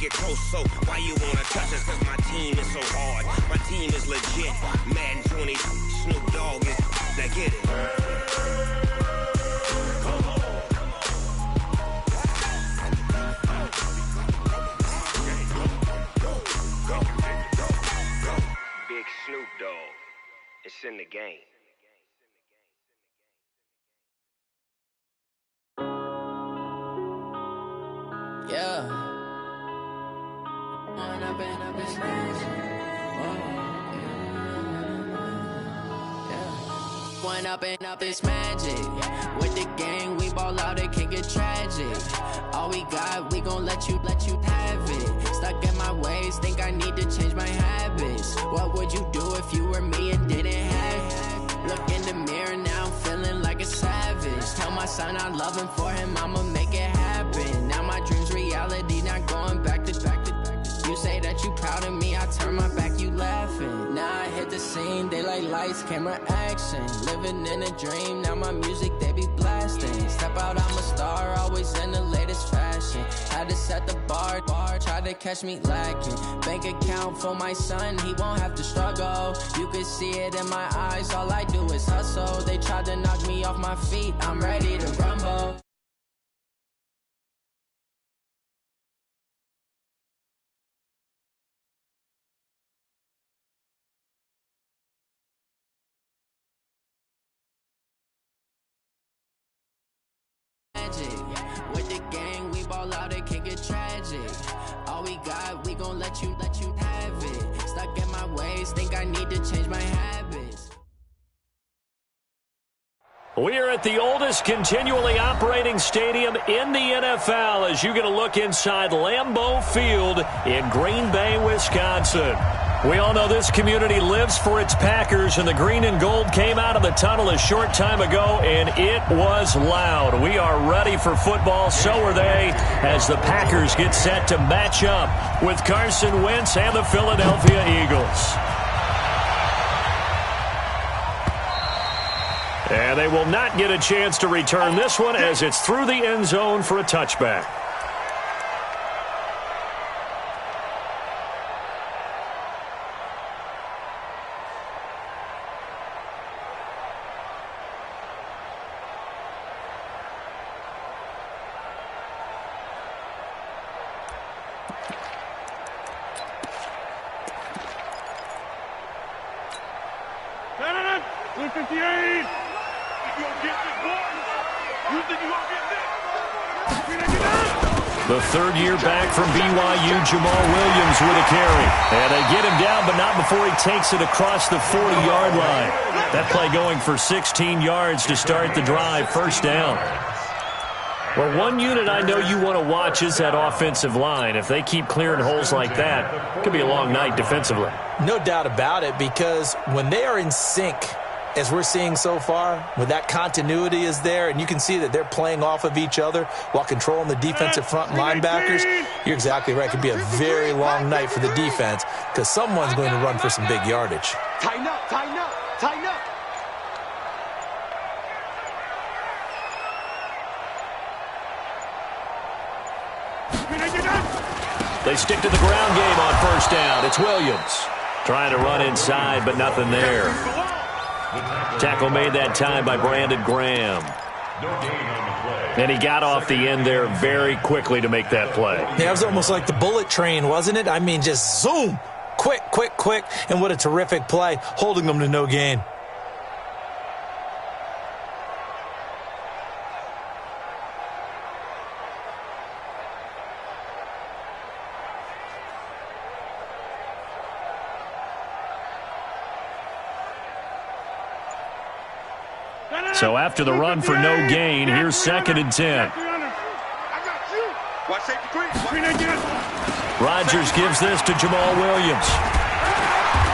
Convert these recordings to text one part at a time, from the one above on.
get close, so why you wanna touch us? Cause my team is so hard. My team is legit. Madden 20, Snoop Dogg is that get it. Big Snoop Dogg. It's in the game. Yeah. One up and up is magic. With the gang, we ball out, it can get tragic. All we got, we gon' let you have it. Stuck in my ways, think I need to change my habits. What would you do if you were me and didn't have it? Look in the mirror, now I'm feeling like a savage. Tell my son I love him, for him I'ma make it happen. Now my dream's reality, not going back to. You say that you proud of me, I turn my back, you laughing. Now I hit the scene, they like lights, camera, action. Living in a dream, now my music, they be blasting. Step out, I'm a star, always in the latest fashion. Had to set the bar, try to catch me lacking. Bank account for my son, he won't have to struggle. You can see it in my eyes, all I do is hustle. They tried to knock me off my feet, I'm ready to rumble. With the gang, we ball out, it can get tragic. All we got, we gon' let you have it. Stuck in my ways, think I need to change my habits. We're at the oldest continually operating stadium in the NFL as you get a look inside Lambeau Field in Green Bay, Wisconsin. We all know this community lives for its Packers, and the green and gold came out of the tunnel a short time ago, and it was loud. We are ready for football, so are they, as the Packers get set to match up with Carson Wentz and the Philadelphia Eagles. And they will not get a chance to return this one as it's through the end zone for a touchback. The third year back from BYU, Jamal Williams with a carry. And they get him down, but not before he takes it across the 40-yard line. That play going for 16 yards to start the drive, first down. Well, one unit I know you want to watch is that offensive line. If they keep clearing holes like that, it could be a long night defensively. No doubt about it, because when they are in sync, as we're seeing so far, when that continuity is there and you can see that they're playing off of each other while controlling the defensive front linebackers, you're exactly right. It could be a very long night for the defense because someone's going to run for some big yardage. Tighten up, tighten up, tighten up. They stick to the ground game on first down. It's Williams trying to run inside, but nothing there. Tackle made that time by Brandon Graham. And he got off the end there very quickly to make that play. Yeah, it was almost like the bullet train, wasn't it? I mean, just zoom. Quick, quick, quick. And what a terrific play, holding them to no gain. So after the run for no gain, here's 2nd and 10. Rodgers gives this to Jamal Williams.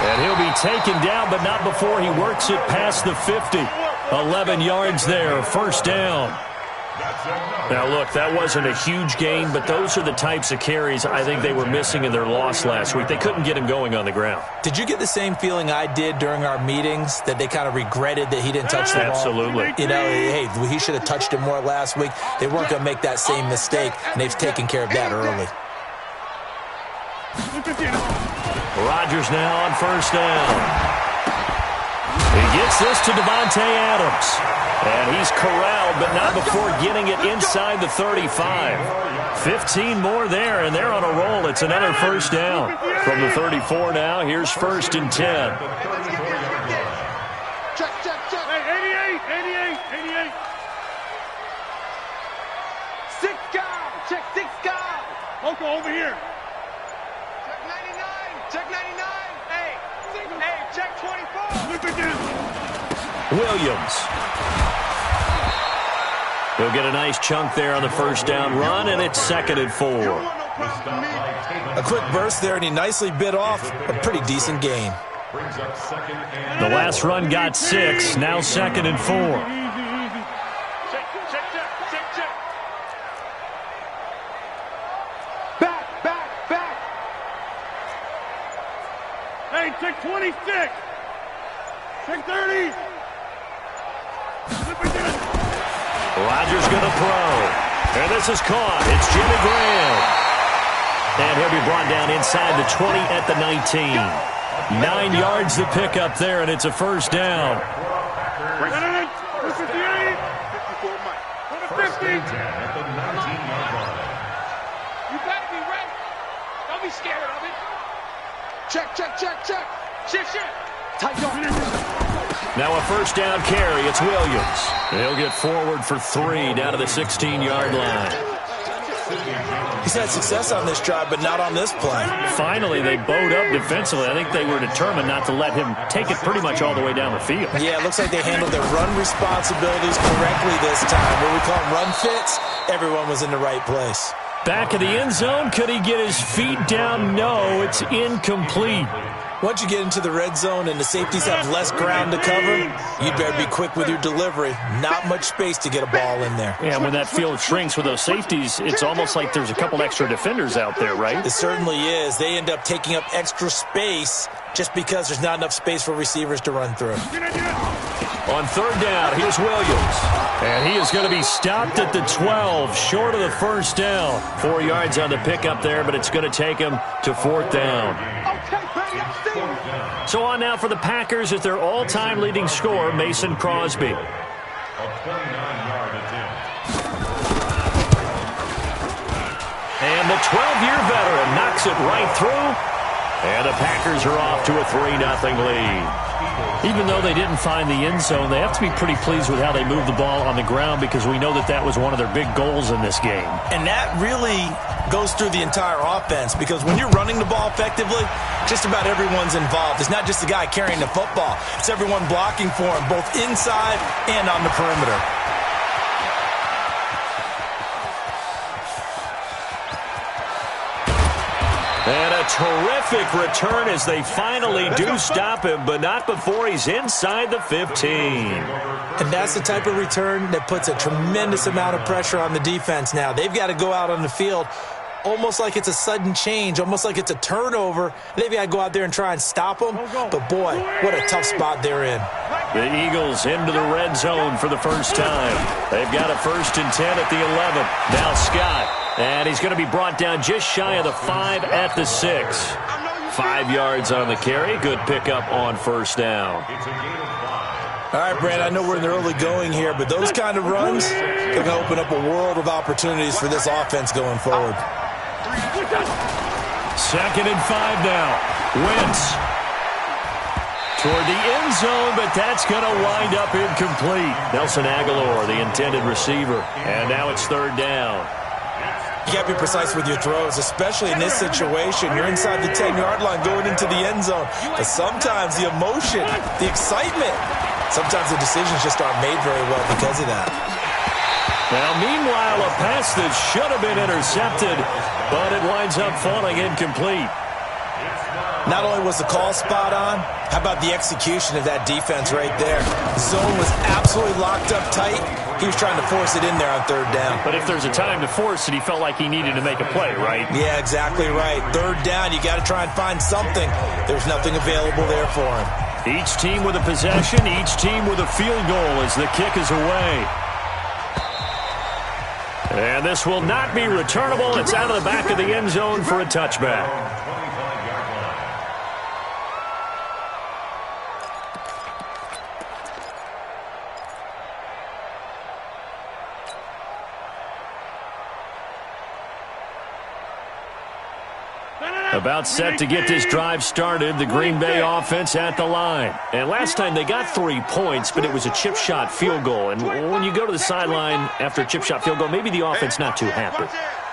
And he'll be taken down, but not before he works it past the 50. 11 yards there, first down. Now, look, that wasn't a huge gain, but those are the types of carries I think they were missing in their loss last week. They couldn't get him going on the ground. Did you get the same feeling I did during our meetings, that they kind of regretted that he didn't touch the ball? Absolutely. You know, hey, he should have touched it more last week. They weren't going to make that same mistake, and they've taken care of that early. Rodgers now on first down. He gets this to Devontae Adams. And he's corralled, but not before getting it inside the 35. 15 more there, and they're on a roll. It's another first down. From the 34 now, here's 1st and 10. Check. Hey, 88. 6 guys. Check 6 guys. Loco, over here. Check 99. Hey, check 24. Look again. Williams. He'll get a nice chunk there on the first down run, and it's 2nd and 4. A quick burst there, and he nicely bit off a pretty decent gain. The last run got 6, now 2nd and 4. Check. Back. Hey, check 26. Check 30. Rodgers going to throw. And this is caught. It's Jimmy Graham. And he'll be brought down inside the 20 at the 19. 9 yards to pick up there, and it's a first down. 58. 50. You better be ready. Don't be scared of it. Check. Shift. Tight on. Now a first down carry. It's Williams. He'll get forward for 3 down to the 16-yard line. He's had success on this drive, but not on this play. Finally, they bowed up defensively. I think they were determined not to let him take it pretty much all the way down the field. Yeah, it looks like they handled their run responsibilities correctly this time. Where we call them run fits, everyone was in the right place. Back of the end zone, could he get his feet down? No, it's incomplete. Once you get into the red zone and the safeties have less ground to cover, you'd better be quick with your delivery. Not much space to get a ball in there. Yeah, when that field shrinks with those safeties, it's almost like there's a couple extra defenders out there, right? It certainly is. They end up taking up extra space just because there's not enough space for receivers to run through. On third down, here's Williams. And he is going to be stopped at the 12, short of the first down. 4 yards on the pickup there, but it's going to take him to 4th down. So on now for the Packers at their all-time leading scorer, Mason Crosby. And the 12-year veteran knocks it right through. And the Packers are off to a 3-0 lead. Even though they didn't find the end zone, they have to be pretty pleased with how they moved the ball on the ground because we know that that was one of their big goals in this game. And that really goes through the entire offense because when you're running the ball effectively, just about everyone's involved. It's not just the guy carrying the football. It's everyone blocking for him, both inside and on the perimeter. And a terrific return as they finally do stop him, but not before he's inside the 15. And that's the type of return that puts a tremendous amount of pressure on the defense now. They've got to go out on the field almost like it's a sudden change, almost like it's a turnover. They've got to go out there and try and stop them. But, boy, what a tough spot they're in. The Eagles into the red zone for the first time. They've got a 1st and 10 at the 11. Now Scott. And he's going to be brought down just shy of the 5 at the 6. 5 yards on the carry. Good pickup on first down. All right, Brad, I know we're in the early going here, but those kind of runs, they're going to open up a world of opportunities for this offense going forward. 2nd and 5 now. Wentz toward the end zone, but that's going to wind up incomplete. Nelson Aguilar, the intended receiver. And now it's 3rd down. You got to be precise with your throws, especially in this situation. You're inside the 10-yard line going into the end zone. But sometimes the emotion, the excitement, sometimes the decisions just aren't made very well because of that. Now, meanwhile, a pass that should have been intercepted, but it winds up falling incomplete. Not only was the call spot on, how about the execution of that defense right there? The zone was absolutely locked up tight. He was trying to force it in there on 3rd down. But if there's a time to force it, he felt like he needed to make a play, right? Yeah, exactly right. 3rd down, you got to try and find something. There's nothing available there for him. Each team with a possession, each team with a field goal as the kick is away. And this will not be returnable. It's out of the back of the end zone for a touchback. About set to get this drive started, the Green Bay offense at the line. And last time they got 3 points, but it was a chip shot field goal. And when you go to the sideline after a chip shot field goal, maybe the offense not too happy.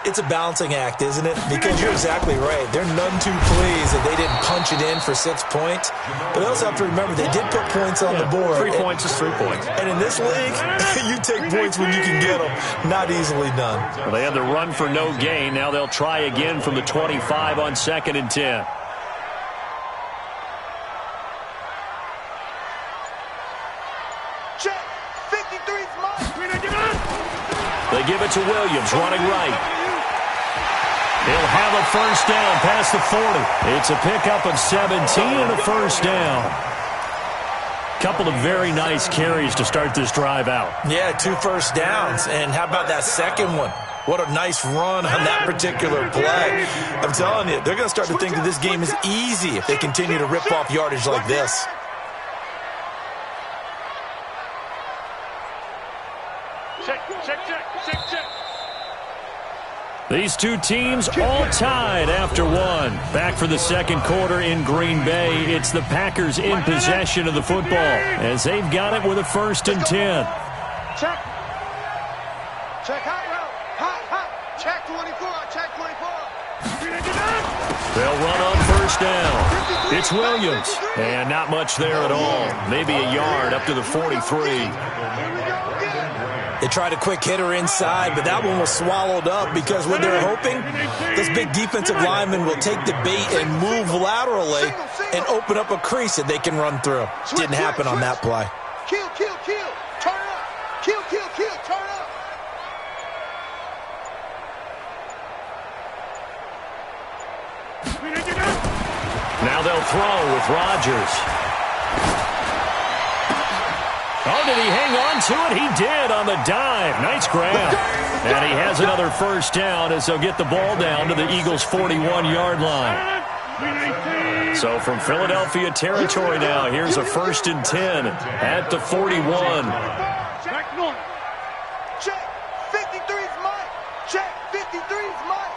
It's a balancing act, isn't it? Because you're exactly right. They're none too pleased that they didn't punch it in for 6 points. But they also have to remember they did put points on the board. 3 points is 3 points. And in this league, you take points when you can get them. Not easily done. Well, they had the run for no gain. Now they'll try again from the 25 on 2nd and 10. Check. 53's mine. They give it to Williams, running right. He'll have a first down past the 40. It's a pickup of 17 and a first down. Couple of very nice carries to start this drive out. Yeah, 2 first downs. And how about that second one? What a nice run on that particular play. I'm telling you, they're going to start to think that this game is easy if they continue to rip off yardage like this. Check. These two teams all tied after one. Back for the second quarter in Green Bay. It's the Packers in possession of the football as they've got it with a 1st and 10. Check hot route. Hot. Check 24. Check 24. They'll run on first down. It's Williams. And not much there at all. Maybe a yard up to the 43. They tried a quick hitter inside, but that one was swallowed up because what they're hoping, this big defensive lineman will take the bait and move laterally and open up a crease that they can run through. Didn't happen on that play. Kill. Turn up. Kill. Turn up. Now they'll throw with Rodgers. Oh, did he hang on to it? He did on the dive. Nice grab. And he has another first down as they'll get the ball down to the Eagles' 41-yard line. So from Philadelphia territory now, here's a 1st and 10 at the 41. Check. 53's mine. Check. 53's mine.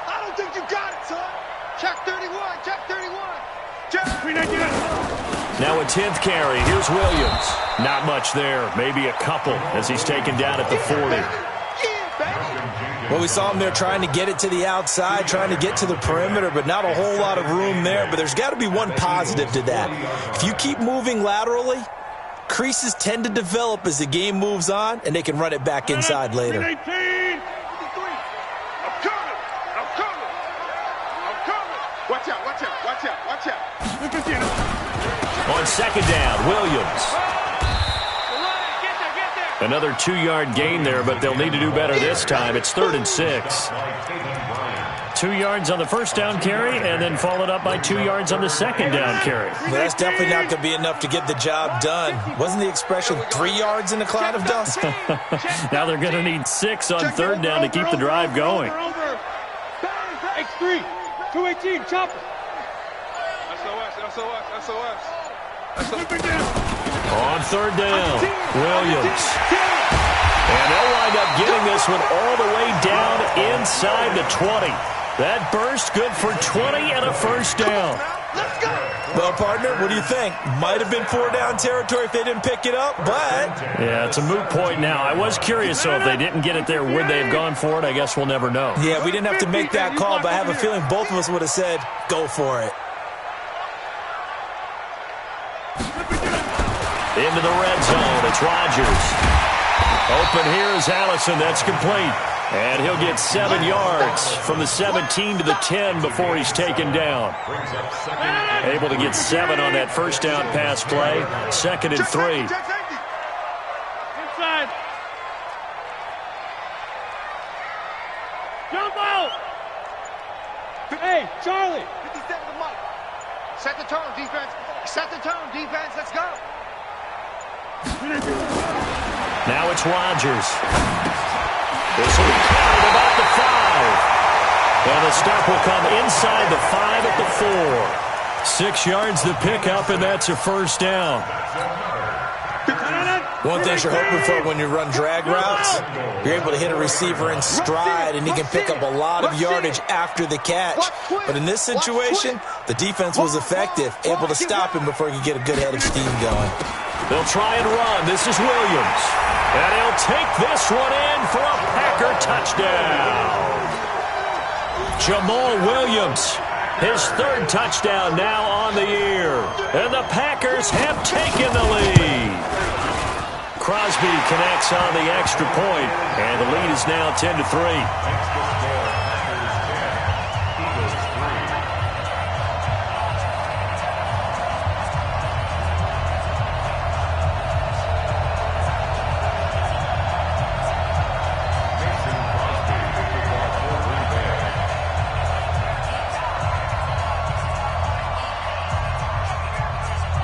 I don't think you got it, son. Check 31. Check 31. Check. Now a 10th carry. Here's Williams. Not much there. Maybe a couple as he's taken down at the 40. Well, we saw him there trying to get it to the outside, trying to get to the perimeter, but not a whole lot of room there. But there's got to be one positive to that. If you keep moving laterally, creases tend to develop as the game moves on, and they can run it back inside later. I'm coming. Watch out. On 2nd down, Williams. Another 2-yard gain there, but they'll need to do better this time. It's 3rd and 6. 2 yards on the first down carry, and then followed up by 2 yards on the second down carry. Well, that's definitely not going to be enough to get the job done. Wasn't the expression 3 yards in a cloud of dust? Now they're going to need 6 on 3rd down to keep the drive going. X3, 218, chopper. SOS. On 3rd down, Williams. And they'll wind up getting this one all the way down inside the 20. That burst good for 20 and a first down. Let's go. Well, partner, what do you think? Might have been 4-down territory if they didn't pick it up, but... Yeah, it's a moot point now. I was curious, so if they didn't get it there, would they have gone for it? I guess we'll never know. Yeah, we didn't have to make that call, but I have a feeling both of us would have said, go for it. Into the red zone, it's Rodgers. Open here is Allison, that's complete. And he'll get 7 yards from the 17 to the 10 before he's taken down. Able to get 7 on that first down pass play. 2nd and 3. Inside. Jump out. Hey, Charlie. 57 to Mike. Set the tone, defense. Let's go. Now it's Rodgers. This will be counted about the 5. And the stop will come inside the 5 at the 4. 6 yards the pickup, and that's a first down. One thing you're hoping for when you run drag routes, you're able to hit a receiver in stride, and he can pick up a lot of yardage after the catch. But in this situation, the defense was effective, able to stop him before he could get a good head of steam going. They'll try and run. This is Williams. And he'll take this one in for a Packer touchdown. Jamal Williams, his third touchdown now on the year. And the Packers have taken the lead. Crosby connects on the extra point, and the lead is now 10-3.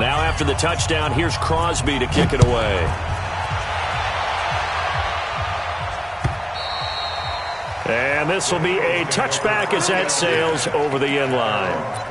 Now after the touchdown, here's Crosby to kick it away. And this will be a touchback as that sails over the end line.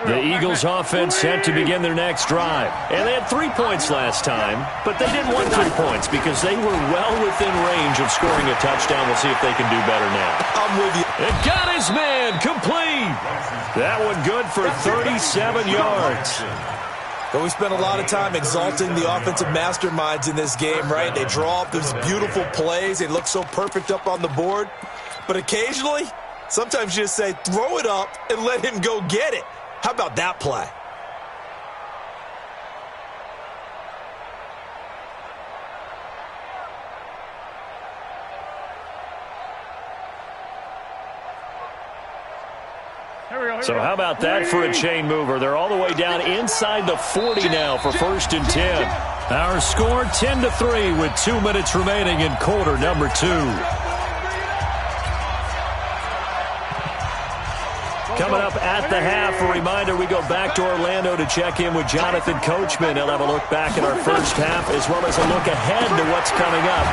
The Eagles offense set to begin their next drive. And they had 3 points last time, but they didn't want 3 points because they were well within range of scoring a touchdown. We'll see if they can do better now. I'm with you. And got his man complete. That one good for 37 yards. But we spent a lot of time exalting the offensive masterminds in this game, right? They draw up these beautiful plays. They look so perfect up on the board. But occasionally, sometimes you just say, throw it up and let him go get it. How about that play? So how about that for a chain mover? They're all the way down inside the 40 now for 1st and 10. Our score 10-3 with 2 minutes remaining in quarter number 2. Coming up at the half, a reminder, we go back to Orlando to check in with Jonathan Coachman. He'll have a look back at our first half as well as a look ahead to what's coming up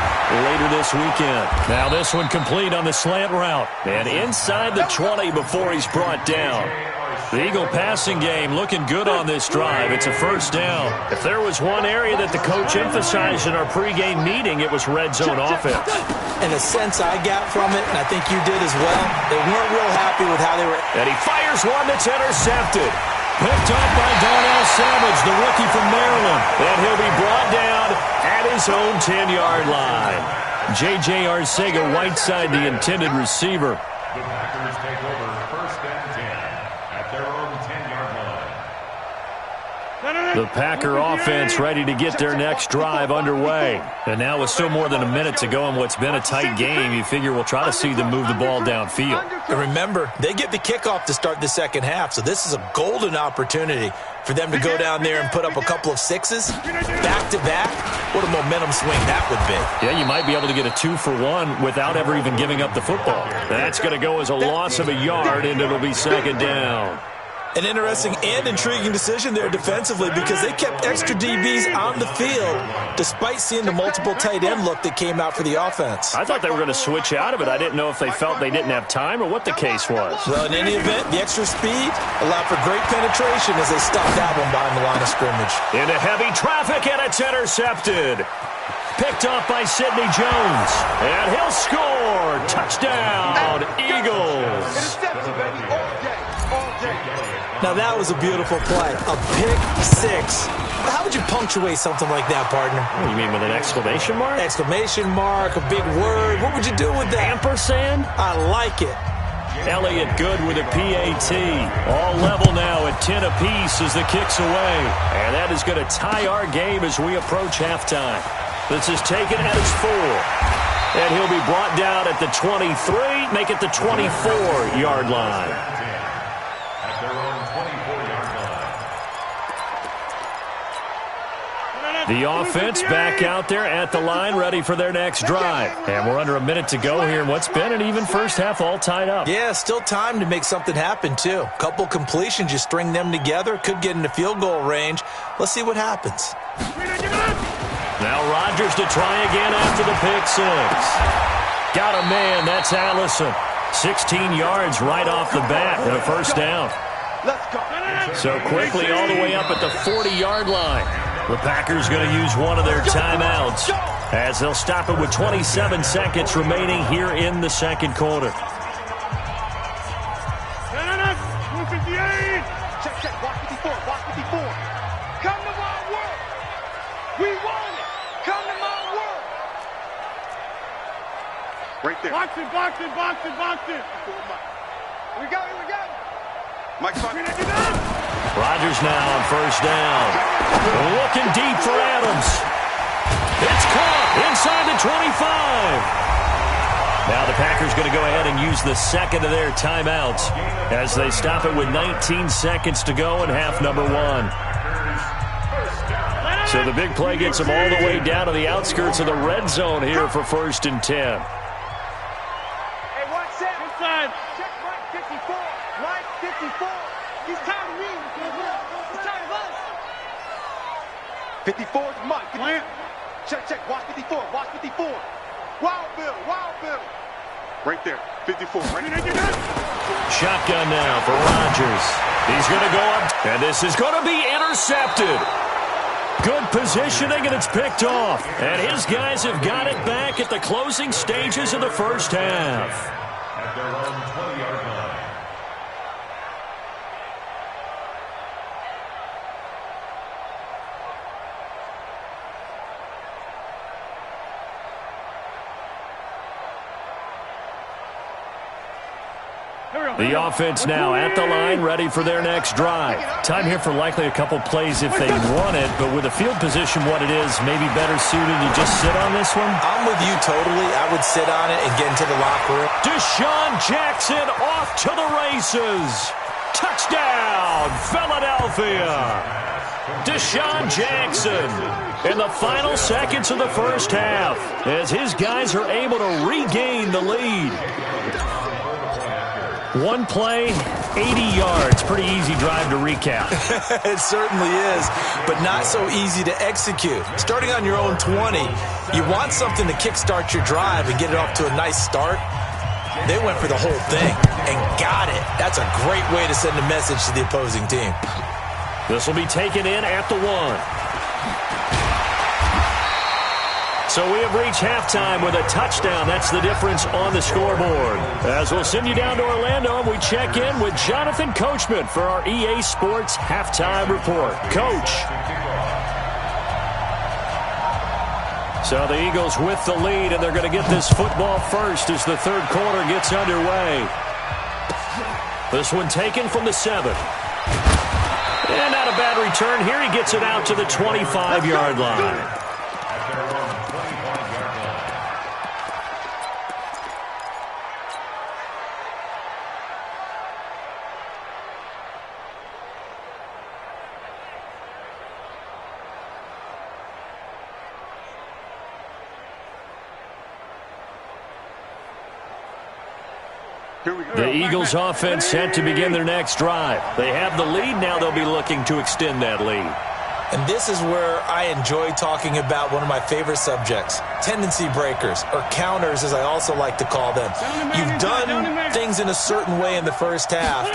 later this weekend. Now this one complete on the slant route. And inside the 20 before he's brought down. The Eagle passing game looking good on this drive. It's a first down. If there was one area that the coach emphasized in our pregame meeting, it was red zone offense. In a sense I got from it, and I think you did as well, they weren't real happy with how they were. And he fires one that's intercepted. Picked up by Darnell Savage, the rookie from Maryland. And he'll be brought down at his own 10-yard line. J.J. Arcega-Whiteside, the intended receiver. The Packers take over 1st and 10 at their own 10-yard line. The Packer offense ready to get their next drive underway. And now with still more than a minute to go in what's been a tight game, you figure we'll try to see them move the ball downfield. And remember, they get the kickoff to start the second half, so this is a golden opportunity for them to go down there and put up a couple of sixes back-to-back. What a momentum swing that would be. Yeah, you might be able to get a 2-for-1 without ever even giving up the football. That's going to go as a loss of a yard, and it'll be second down. An interesting and intriguing decision there defensively because they kept extra DBs on the field despite seeing the multiple tight end look that came out for the offense. I thought they were going to switch out of it. I didn't know if they felt they didn't have time or what the case was. Well, in any event, the extra speed allowed for great penetration as they stopped that one behind the line of scrimmage. Into heavy traffic, and it's intercepted. Picked off by Sidney Jones. And he'll score. Touchdown, Eagles. Interception, baby, all day, all day. Now that was a beautiful play. A pick six. How would you punctuate something like that, partner? What do you mean, with an exclamation mark? Exclamation mark, a big word. What would you do with that? Ampersand? I like it. Elliott good with a PAT. All level now at 10 apiece as the kick's away. And that is going to tie our game as we approach halftime. This is taken at its 4. And he'll be brought down at the 23, make it the 24-yard line. The offense back out there at the line, ready for their next drive. And we're under a minute to go here in what's been an even first half, all tied up. Yeah, still time to make something happen, too. Couple completions, you string them together, could get into field goal range. Let's see what happens. Now Rodgers to try again after the pick six. Got a man, that's Allison. 16 yards right off the bat and a first down. So quickly all the way up at the 40-yard line. The Packers going to use one of their timeouts as they'll stop it with 27 seconds remaining here in the second quarter. Check, watch 54, watch 54. Come to my world. We want it. Come to my world. Right there. Box it. Here we go. Mike's Rodgers now on first down. Looking deep for Adams. It's caught inside the 25. Now the Packers going to go ahead and use the second of their timeouts as they stop it with 19 seconds to go in half number one. So the big play gets them all the way down to the outskirts of the red zone here for 1st and 10. Hey, watch that. Inside. Check right 54. Right 54. He's tired of me. He's tired of us. 54 is Mike. Check. Watch 54. Watch 54. Wild Bill. Right there. 54. Right there. Shotgun now for Rodgers. He's going to go up, and this is going to be intercepted. Good positioning, and it's picked off. And his guys have got it back at the closing stages of the first half. At their own 20-yard line. The offense now at the line, ready for their next drive. Time here for likely a couple plays if they want it, but with the field position what it is, maybe better suited to just sit on this one? I'm with you totally. I would sit on it and get into the locker room. Deshaun Jackson off to the races. Touchdown, Philadelphia. Deshaun Jackson in the final seconds of the first half as his guys are able to regain the lead. One play, 80 yards. Pretty easy drive to recap. It certainly is, but not so easy to execute. Starting on your own 20, you want something to kickstart your drive and get it off to a nice start. They went for the whole thing and got it. That's a great way to send a message to the opposing team. This will be taken in at the 1. So we have reached halftime with a touchdown. That's the difference on the scoreboard. As we'll send you down to Orlando, and we check in with Jonathan Coachman for our EA Sports Halftime Report. Coach. So the Eagles with the lead, and they're going to get this football first as the third quarter gets underway. This one taken from the 7. And not a bad return here. He gets it out to the 25-yard line. The Eagles offense set to begin their next drive. They have the lead. Now they'll be looking to extend that lead. And this is where I enjoy talking about one of my favorite subjects, tendency breakers, or counters as I also like to call them. You've done things in a certain way in the first half,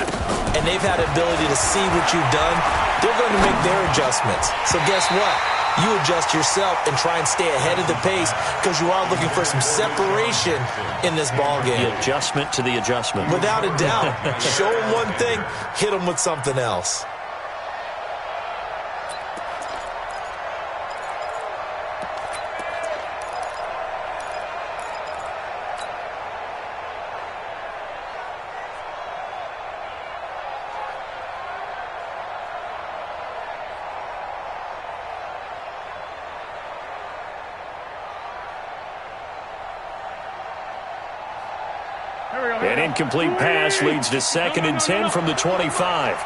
and they've had the ability to see what you've done. They're going to make their adjustments. So guess what? You adjust yourself and try and stay ahead of the pace because you are looking for some separation in this ball game. The adjustment to the adjustment. Without a doubt. Show them one thing, hit them with something else. An incomplete pass leads to 2nd and 10 from the 25.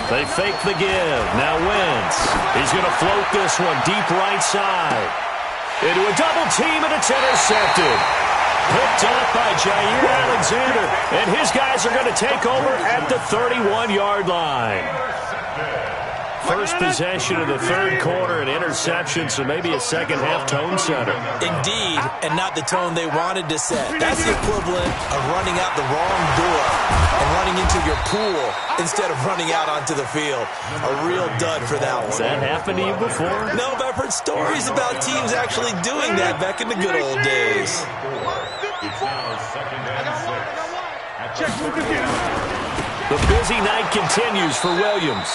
They fake the give. Now Wentz. He's going to float this one deep right side. Into a double team, and it's intercepted. Picked off by Jair Alexander. And his guys are going to take over at the 31-yard line. First possession of the third quarter, an interception, so maybe a second-half tone setter. Indeed, and not the tone they wanted to set. That's the equivalent of running out the wrong door and running into your pool instead of running out onto the field. A real dud for that one. Has that happened to you before? No, but I've heard stories about teams actually doing that back in the good old days. It's now second and 6. The busy night continues for Williams.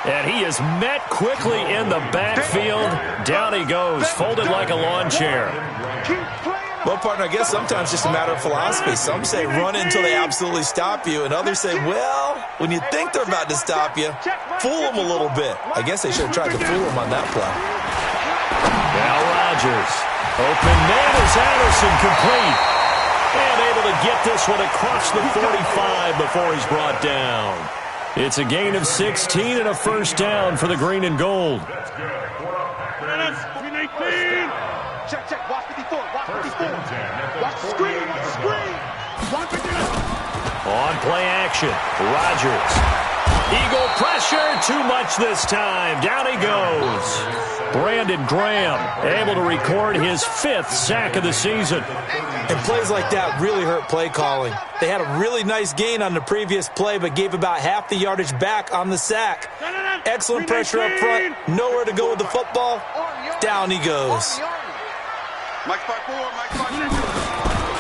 And he is met quickly in the backfield. Down he goes, folded like a lawn chair. Well, partner, I guess sometimes it's just a matter of philosophy. Some say run until they absolutely stop you, and others say, well, when you think they're about to stop you, fool them a little bit. I guess they should have tried to fool them on that play. Now Rodgers. Open man is Anderson, complete. And able to get this one across the 45 before he's brought down. It's a gain of 16 and a first down for the green and gold. That's good. For a Packers. Check. Watch 54. Watch 54. Watch the screen. Watch the screen. Watch 59. On play action, Rodgers. Eagle pressure, too much this time. Down he goes. Brandon Graham able to record his 5th sack of the season. And plays like that really hurt play calling. They had a really nice gain on the previous play, but gave about half the yardage back on the sack. Excellent pressure up front. Nowhere to go with the football. Down he goes.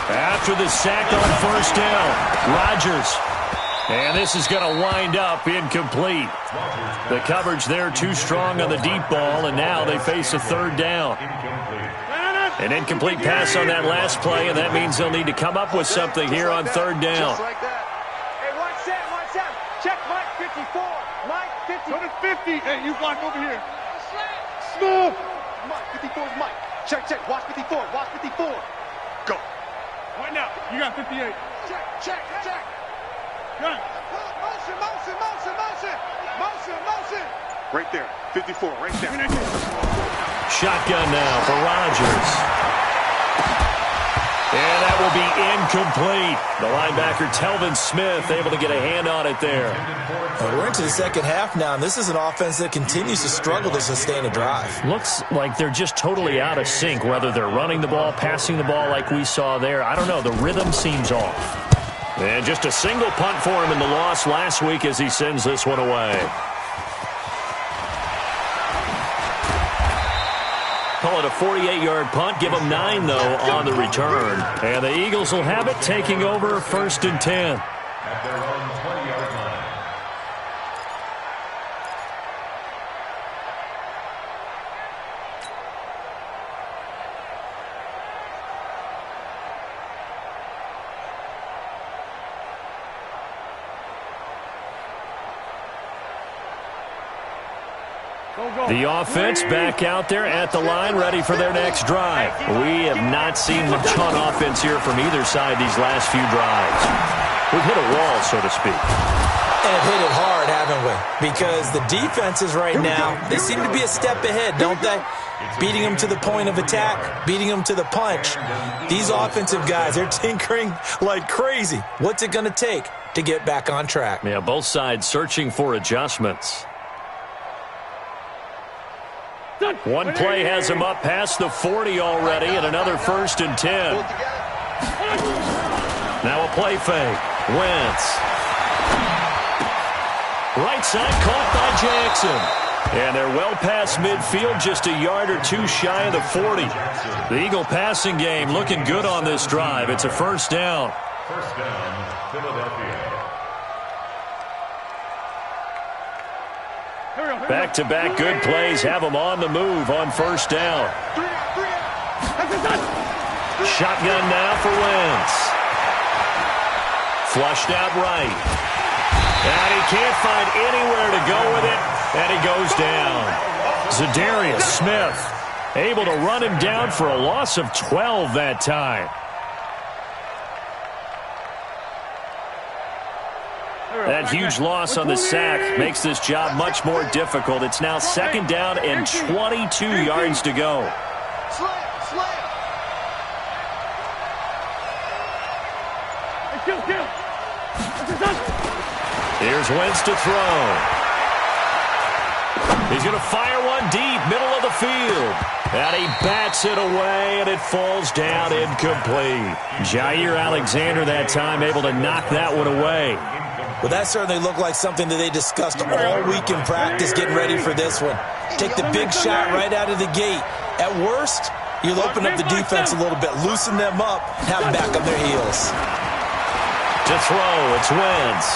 After the sack on first down, Rodgers. And this is going to wind up incomplete. The coverage there too strong on the deep ball, and now they face a third down. An incomplete pass on that last play, and that means they'll need to come up with something here on third down. Just like that. Hey, watch that. Check Mike 54. Mike 50. Go to 50. Hey, you block over here. Smooth. Mike 54 is Mike. Check. Watch 54. Watch 54. Go. Right now. You got 58. Check. Gun. Motion. Right there. 54. Right there. Shotgun now for Rodgers. And that will be incomplete. The linebacker, Telvin Smith, able to get a hand on it there. We're into the second half now, and this is an offense that continues to struggle to sustain a drive. Looks like they're just totally out of sync, whether they're running the ball, passing the ball like we saw there. I don't know. The rhythm seems off. And just a single punt for him in the loss last week as he sends this one away. Call it a 48-yard punt. Give them 9, though, on the return. And the Eagles will have it, taking over 1st and 10. At their own 20-yard line. The offense back out there at the line, ready for their next drive. We have not seen much on offense here from either side these last few drives. We've hit a wall, so to speak. And hit it hard, haven't we? Because the defenses right now, they seem to be a step ahead, don't they? Beating them to the point of attack, beating them to the punch. These offensive guys, they're tinkering like crazy. What's it going to take to get back on track? Yeah, both sides searching for adjustments. One play has him up past the 40 already, and another 1st and 10. Now a play fake. Wentz. Right side caught by Jackson. And they're well past midfield, just a yard or two shy of the 40. The Eagle passing game looking good on this drive. It's a first down. First down, Philadelphia. Back-to-back good plays have them on the move on first down. Shotgun now for Wentz. Flushed out right. And he can't find anywhere to go with it, and he goes down. Zadarius Smith able to run him down for a loss of 12 that time. That huge loss on the sack makes this job much more difficult. It's now 2nd down and 22 yards to go. Here's Wentz to throw. He's going to fire one deep, middle of the field. And he bats it away, and it falls down incomplete. Jair Alexander that time able to knock that one away. Well, that certainly looked like something that they discussed all week in practice getting ready for this one. Take the big shot right out of the gate. At worst, you'll open up the defense a little bit, loosen them up, have them back on their heels. To throw, it's Wentz.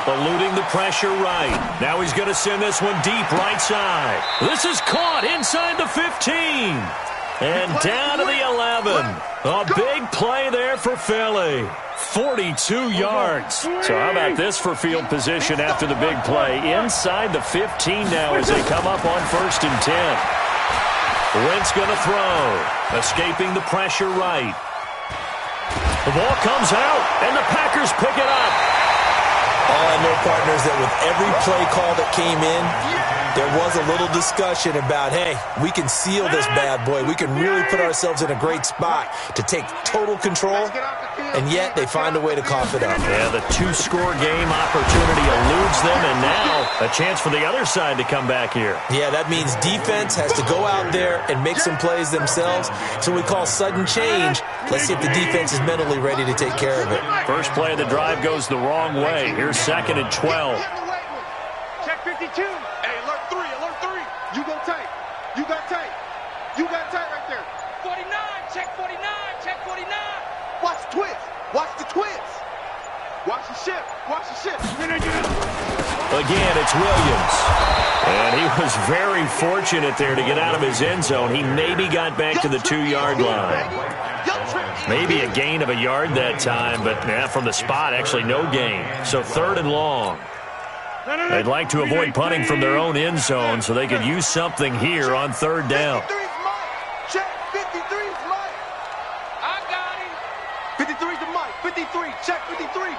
Eluding the pressure right. Now he's going to send this one deep right side. This is caught inside the 15. And down to the 11. A big play there for Philly. 42 yards. So how about this for field position after the big play? Inside the 15 now as they come up on 1st and 10. Wentz going to throw. Escaping the pressure right. The ball comes out, and the Packers pick it up. All I know, partners, that with every play call that came in, there was a little discussion about, hey, we can seal this bad boy. We can really put ourselves in a great spot to take total control, and yet they find a way to cough it up. Yeah, the 2-score game opportunity eludes them, and now a chance for the other side to come back here. Yeah, that means defense has to go out there and make some plays themselves. So we call sudden change. Let's see if the defense is mentally ready to take care of it. First play of the drive goes the wrong way. Here's 2nd and 12. Check 52. Hey, alert 3, alert 3. You go tight. You got tight. You got tight right there. 49, check 49, check 49. Watch the twist. Watch the twist. Watch the shift. Watch the shift. Again, it's Williams. And he was very fortunate there to get out of his end zone. He maybe got back to the 2-yard line. Maybe a gain of a yard that time, but from the spot, actually no gain. So 3rd and long. They'd like to avoid punting from their own end zone so they could use something here on 3rd down. 53's Mike. Check 53's Mike. I got him. 53's the Mike. 53. Check 53.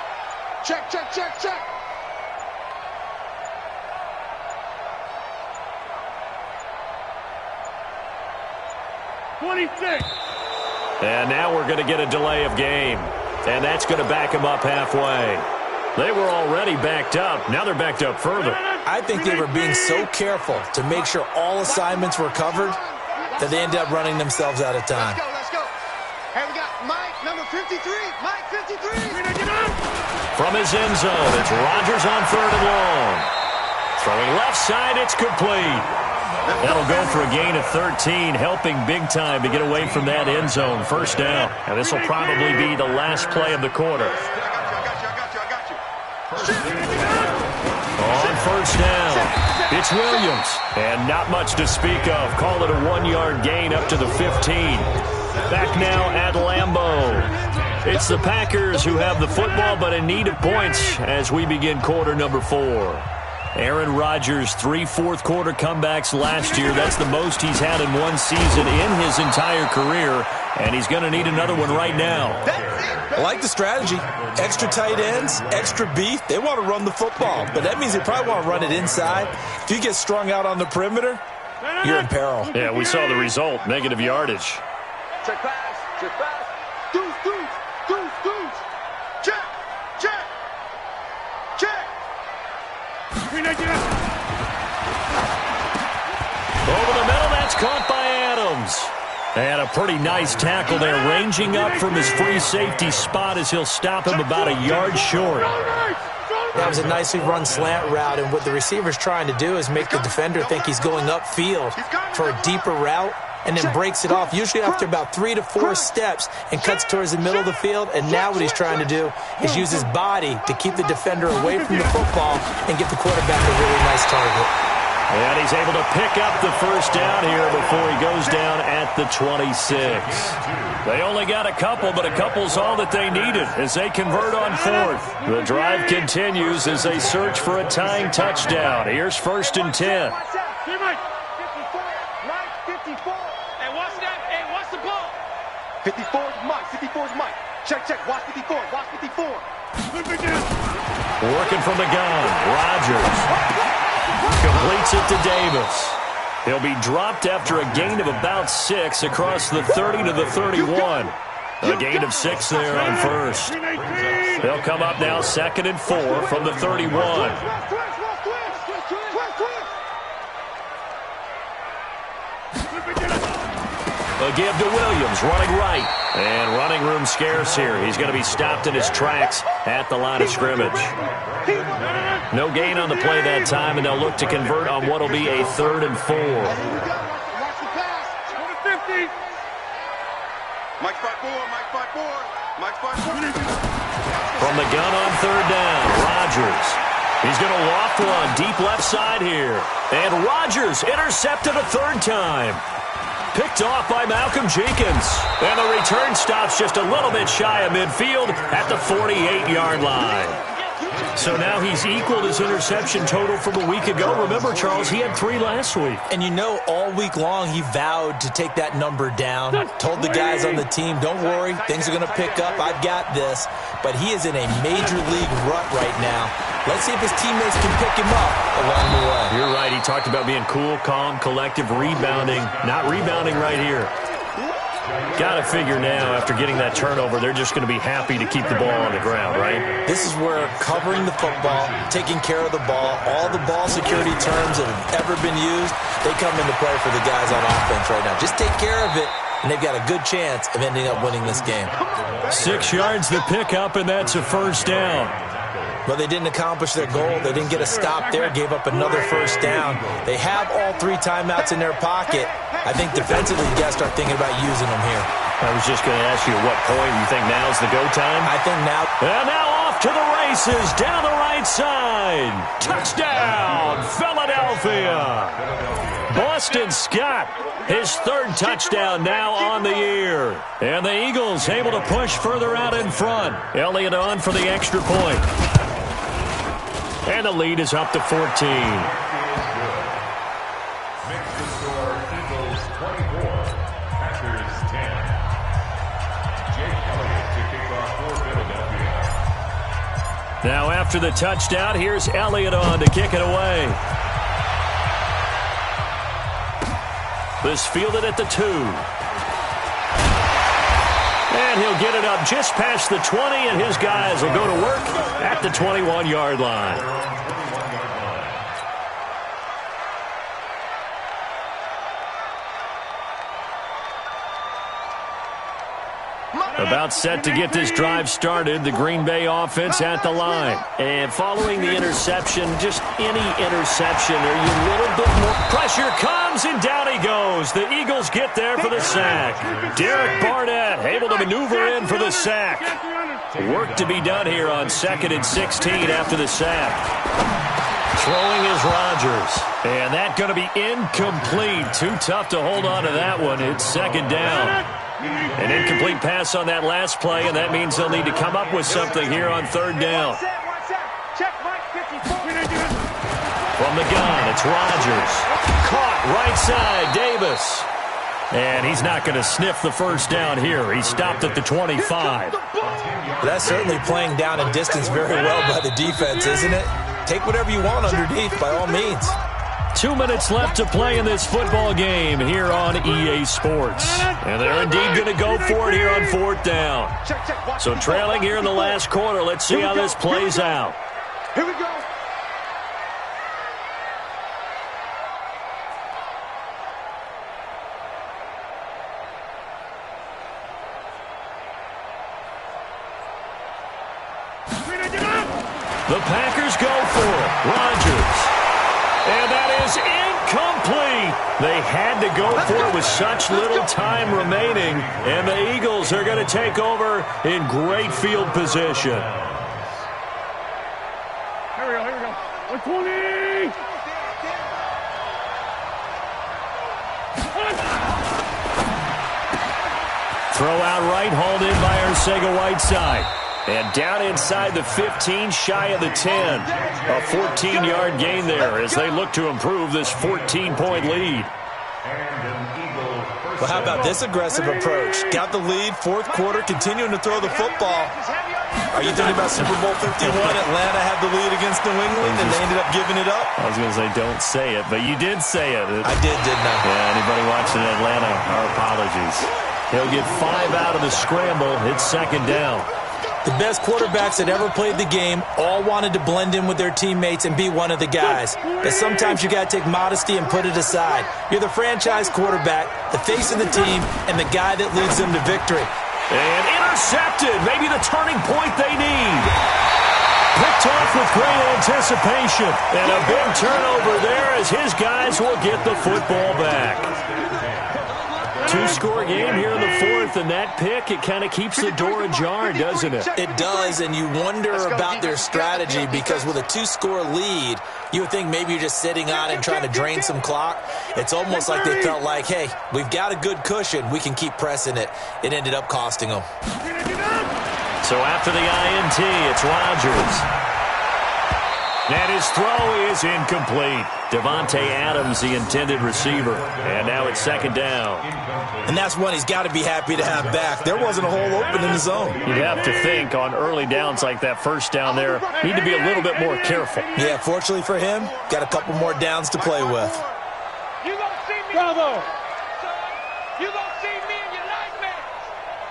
Check, check, check, check. And now we're going to get a delay of game. And that's going to back them up halfway. They were already backed up. Now they're backed up further. I think they were being so careful to make sure all assignments were covered that they ended up running themselves out of time. Let's go, let's go. Hey, we got Mike, number 53. Mike, 53. From his end zone, it's Rodgers on 3rd and long. Throwing left side, it's complete. That'll go for a gain of 13, helping big time to get away from that end zone. 1st down. And this will probably be the last play of the quarter. On 1st down, it's Williams. And not much to speak of. Call it a 1-yard gain up to the 15. Back now at Lambeau. It's the Packers who have the football, but in need of points as we begin quarter number 4. Aaron Rodgers, 3 fourth-quarter comebacks last year. That's the most he's had in one season in his entire career, and he's going to need another one right now. I like the strategy. Extra tight ends, extra beef. They want to run the football, but that means they probably want to run it inside. If you get strung out on the perimeter, you're in peril. Yeah, we saw the result, negative yardage. Check pass, check pass. Deuce, deuce, deuce, deuce. Check, check, check. Over the middle, that's caught by Adams. And a pretty nice tackle there, ranging up from his free safety spot as he'll stop him about a yard short. That was a nicely run slant route, and what the receiver's trying to do is make the defender think he's going upfield for a deeper route, and then breaks it off, usually after about 3 to 4 steps, and cuts towards the middle of the field. And now what he's trying to do is use his body to keep the defender away from the football and give the quarterback a really nice target. And he's able to pick up the 1st down here before he goes down at the 26. They only got a couple, but a couple's all that they needed as they convert on 4th. The drive continues as they search for a tying touchdown. Here's 1st and 10. Mike, 54. Hey, watch that. Hey, watch the ball. 54's Mike, 54's Mike. Check, check, watch Watch 54. Watch 54. Working from the gun. Rodgers completes it to Davis. He'll be dropped after a gain of about 6 across the 30 to the 31. A gain of 6 there on first. They'll come up now 2nd and 4 from the 31. A give to Williams, running right. And running room scarce here. He's going to be stopped in his tracks at the line of scrimmage. No gain on the play that time, and they'll look to convert on what will be a 3rd and 4. Mike 5-4, Mike 5-4, Mike 5-4. From the gun on 3rd down, Rodgers. He's going to loft one deep left side here. And Rodgers intercepted a 3rd time. Picked off by Malcolm Jenkins. And the return stops just a little bit shy of midfield at the 48-yard line. So now he's equaled his interception total from a week ago. Remember, Charles, he had 3 last week. And you know, all week long he vowed to take that number down. Told the guys on the team, don't worry, things are going to pick up. I've got this. But he is in a major league rut right now. Let's see if his teammates can pick him up along the way. You're right. He talked about being cool, calm, collective, rebounding. Not rebounding right here. Got to figure now, after getting that turnover, they're just going to be happy to keep the ball on the ground, right? This is where covering the football, taking care of the ball, all the ball security terms that have ever been used, they come into play for the guys on offense right now. Just take care of it, and they've got a good chance of ending up winning this game. 6 yards the pickup, and that's a 1st down. Well, they didn't accomplish their goal. They didn't get a stop there, gave up another 1st down. They have all 3 timeouts in their pocket. I think defensively, you got to start thinking about using them here. I was just going to ask you at what point you think now's the go time? I think now. And now off to the races, down the right side. Touchdown, Philadelphia. Boston Scott, his 3rd touchdown now on the year. And the Eagles able to push further out in front. Elliott on for the extra point. And the lead is up to 14. Makes the score Eagles 24, Packers 10. Jake Elliott to kick off for Philadelphia. Now after the touchdown, here's Elliott on to kick it away. This fielded at the 2. And he'll get it up just past the 20, and his guys will go to work at the 21-yard line. About set to get this drive started, the Green Bay offense at the line. And following the interception, just any interception, are you a little bit more? Pressure comes, and down he goes. The Eagles get there for the sack. Derek Barnett able to maneuver in for the sack. Work to be done here on 2nd and 16 after the sack. Throwing is Rodgers. And that's going to be incomplete. Too tough to hold on to that one. It's 2nd down. An incomplete pass on that last play, and that means they'll need to come up with something here on 3rd down. From the gun, it's Rodgers. Caught right side, Davis. And he's not going to sniff the 1st down here. He stopped at the 25. That's certainly playing down and distance very well by the defense, isn't it? Take whatever you want underneath, by all means. 2 minutes left to play in this football game here on EA Sports. And they're indeed going to go for it here on 4th down. So trailing here in the last quarter. Let's see how this plays out. Here we go. The Packers go for it. Rodgers. And that is incomplete. They had to go for it with such little time remaining. And the Eagles are going to take over in great field position. Here we go. 120. Throw out right, hauled in by Arcega-Whiteside. And down inside the 15, shy of the 10. A 14-yard gain there as they look to improve this 14-point lead. And an Eagle Well, how about this aggressive approach? Got the lead, fourth quarter, continuing to throw the football. Are you thinking about Super Bowl 51? Atlanta had the lead against New England, and they ended up giving it up? I was going to say don't say it, but you did say it. I did, didn't I? Yeah, anybody watching Atlanta, our apologies. He'll get 5 out of the scramble. It's second down. The best quarterbacks that ever played the game all wanted to blend in with their teammates and be one of the guys. But sometimes you got to take modesty and put it aside. You're the franchise quarterback, the face of the team, and the guy that leads them to victory. And intercepted. Maybe the turning point they need. Picked off with great anticipation. And a big turnover there as his guys will get the football back. 2-score game here in the fourth, and that pick, it kind of keeps the door ajar, doesn't it? It does, and you wonder about their strategy because with a 2-score lead, you would think maybe you're just sitting on it and trying to drain some clock. It's almost like they felt like, hey, we've got a good cushion. We can keep pressing it. It ended up costing them. So after the INT, it's Rodgers. And his throw is incomplete. Devontae Adams, the intended receiver. And now it's second down. And that's one he's got to be happy to have back. There wasn't a hole open in the zone. You'd have to think on early downs like that first down there, need to be a little bit more careful. Yeah, fortunately for him, got a couple more downs to play with. You gonna see me? Bravo. You gonna see me in your nightmares?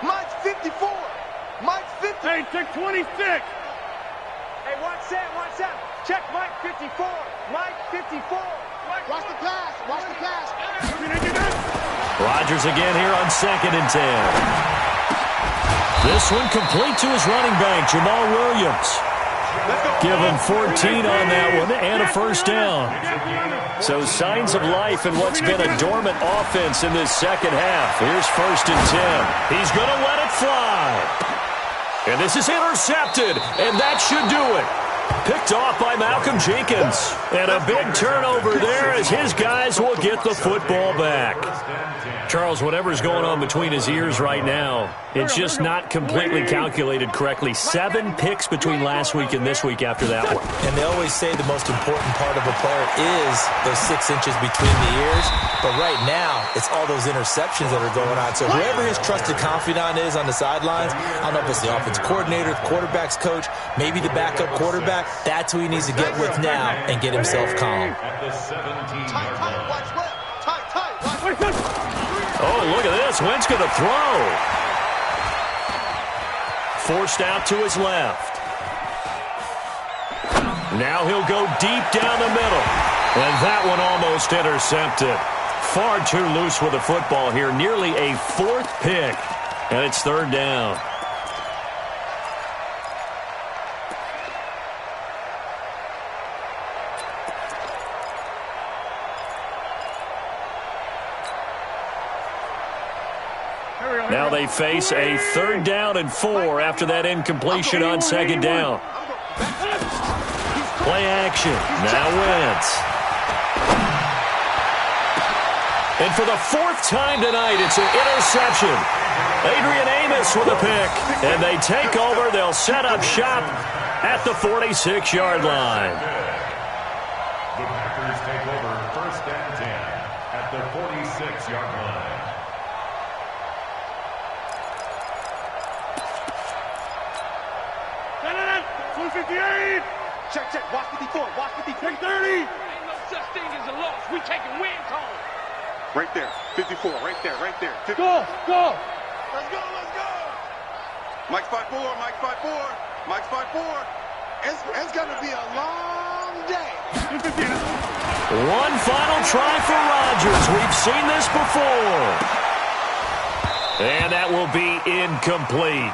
Mike's 54. Mike's 50. Hey, check 26. Hey, watch that, watch that. Check Mike 54. Mike 54. Watch the pass. Watch the pass. Rodgers again here on 2nd and 10. This one complete to his running back, Jamal Williams. Give him 14 on that one and a first down. So signs of life in what's been a dormant offense in this second half. Here's 1st and 10. He's going to let it fly. And this is intercepted, and that should do it. Picked off by Malcolm Jenkins. And a big turnover there as his guys will get the football back. Charles, whatever's going on between his ears right now, it's just not completely calculated correctly. 7 picks between last week and this week after that one. And they always say the most important part of a player is those 6 inches between the ears. But right now, it's all those interceptions that are going on. So whoever his trusted confidant is on the sidelines, I don't know if it's the offense coordinator, the quarterback's coach, maybe the backup quarterback, that's who he needs to get with now and get himself calm. Oh, look at this. Wentz going to throw. Forced out to his left. Now he'll go deep down the middle. And that one almost intercepted. Far too loose with the football here. Nearly a 4th pick. And it's 3rd down. Now they face a 3rd down and 4 after that incompletion on 2nd down. Play action. Now Wentz. And for the 4th time tonight, it's an interception. Adrian Amos with a pick. And they take over. They'll set up shop at the 46-yard line. The Packers take over 1st and 10 at the 46-yard line. Check. Watch 54. Watch 54. Check 30. Ain't no such thing as a loss. We taking wins home. Right there. 54. Right there. 50. Go. Let's go. Mike's 5'4". Mike's 5'4". It's going to be a long day. One final try for Rodgers. We've seen this before. And that will be incomplete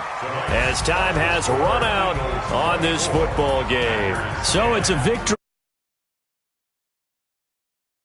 as time has run out on this football game. So it's a victory.